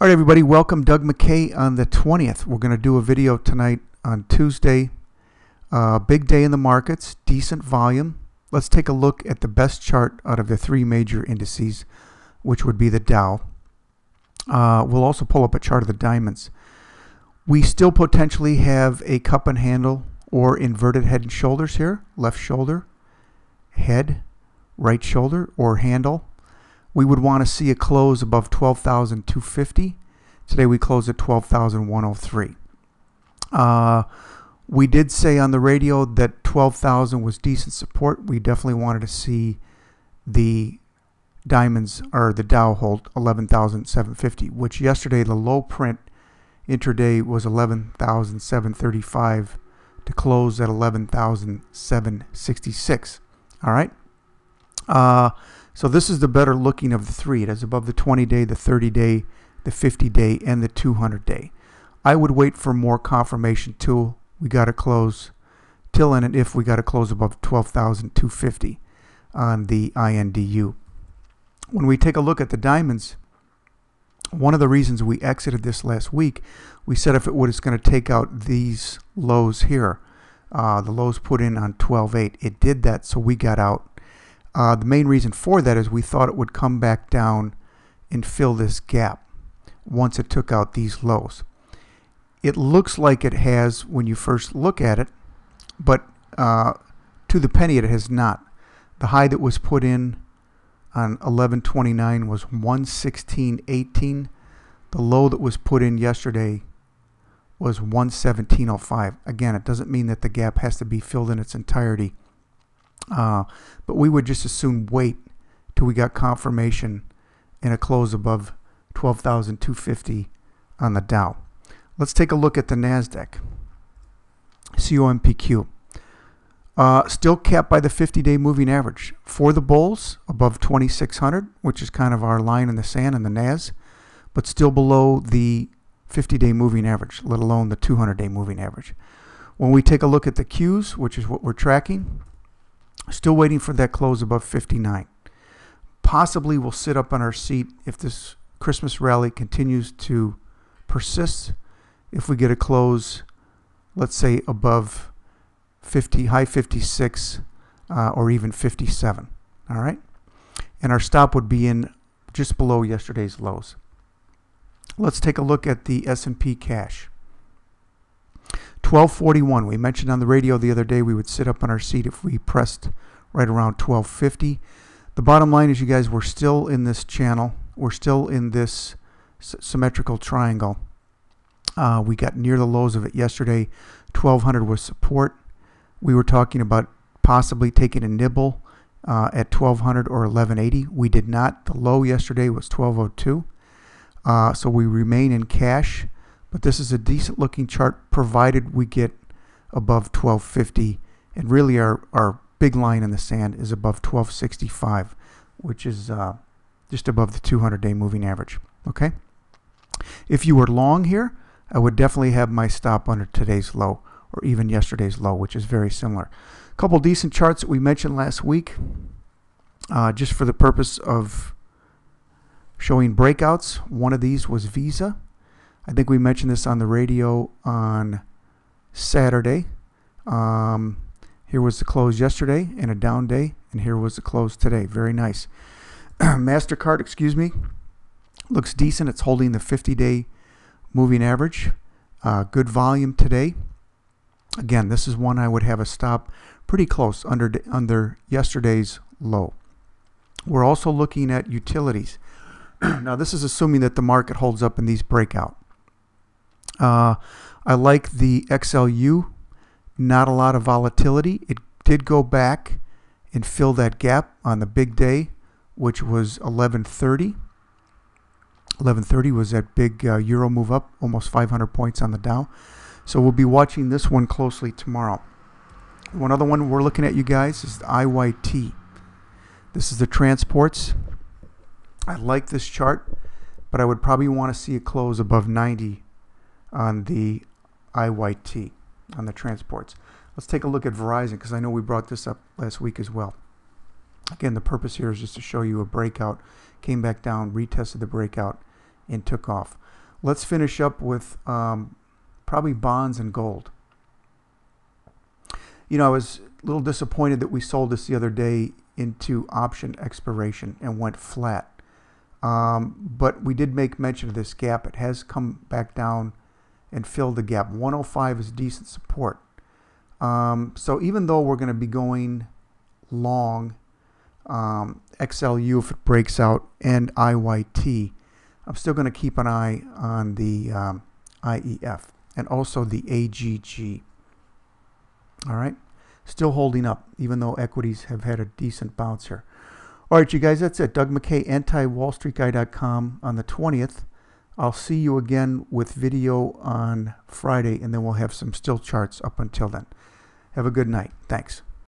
All right, everybody, welcome. Doug McKay on the 20th. We're going to do a video tonight on Tuesday. Big day in the markets, decent volume. Let's take a look at the best chart out of the three major indices, which would be the Dow. We'll also pull up a chart of the diamonds. We still potentially have a cup and handle or inverted head and shoulders here. Left shoulder, head, right shoulder, or handle. We would want to see a close above 12,250. Today we closed at 12,103. We did say on the radio that 12,000 was decent support. We definitely wanted to see the diamonds or the Dow hold 11,750, which yesterday the low print intraday was 11,735 to close at 11,766. All right. So this is the better looking of the three. It is above the 20-day, the 30-day, the 50-day, and the 200-day. I would wait for more confirmation till we got to close, till and if we got to close above 12,250 on the INDU. When we take a look at the diamonds, one of the reasons we exited this last week, we said if it was going to take out these lows here, the lows put in on 12.8, it did that, so we got out. The main reason for that is we thought it would come back down and fill this gap once it took out these lows. It looks like it has when you first look at it, but to the penny it has not. The high that was put in on 11/29 was 116.18. The low that was put in yesterday was 117.05. Again, it doesn't mean that the gap has to be filled in its entirety. But we would just as soon wait till we got confirmation and a close above 12,250 on the Dow. Let's take a look at the NASDAQ. COMPQ. Still capped by the 50-day moving average. For the bulls, above 2,600, which is kind of our line in the sand in the NAS, but still below the 50-day moving average, let alone the 200-day moving average. When we take a look at the Qs, which is what we're tracking, still waiting for that close above 59. Possibly we'll sit up on our seat if this Christmas rally continues to persist. If we get a close, let's say above 50, high 56, or even 57. All right, and our stop would be in just below yesterday's lows. Let's take a look at the S&P cash. 1241. We mentioned on the radio the other day we would sit up on our seat if we pressed right around 1250. The bottom line is, you guys, we're still in this channel. We're still in this symmetrical triangle. We got near the lows of it yesterday. 1200 was support. We were talking about possibly taking a nibble at 1200 or 1180. We did not. The low yesterday was 1202. So we remain in cash. But this is a decent looking chart provided we get above 1250. And really our big line in the sand is above 1265, which is just above the 200-day moving average. Okay. If you were long here, I would definitely have my stop under today's low or even yesterday's low, which is very similar. A couple decent charts that we mentioned last week, just for the purpose of showing breakouts. One of these was Visa. I think we mentioned this on the radio on Saturday. Here was the close yesterday in a down day, and here was the close today. Very nice. MasterCard, excuse me, looks decent. It's holding the 50-day moving average. Good volume today. Again, this is one I would have a stop pretty close under yesterday's low. We're also looking at utilities. Now, this is assuming that the market holds up in these breakout. I like the XLU. Not a lot of volatility. It did go back and fill that gap on the big day, which was 1130. 1130 was that big euro move up, almost 500 points on the Dow. So we'll be watching this one closely tomorrow. One other one we're looking at, you guys, is the IYT. This is the transports. I like this chart, but I would probably want to see a close above 90 on the IYT, on the transports. Let's take a look at Verizon, because I know we brought this up last week as well. Again, the purpose here is just to show you a breakout. Came back down, retested the breakout, and took off. Let's finish up with probably bonds and gold. You know, I was a little disappointed that we sold this the other day into option expiration and went flat. But we did make mention of this gap. It has come back down and filled the gap. 105 is decent support. So even though we're going to be going long XLU if it breaks out and IYT, I'm still going to keep an eye on the IEF and also the AGG. All right, still holding up even though equities have had a decent bounce here. All right, you guys, that's it. Doug McKay, antiwallstreetguy.com on the 20th. I'll see you again with video on Friday, and then we'll have some still charts up until then. Have a good night. Thanks.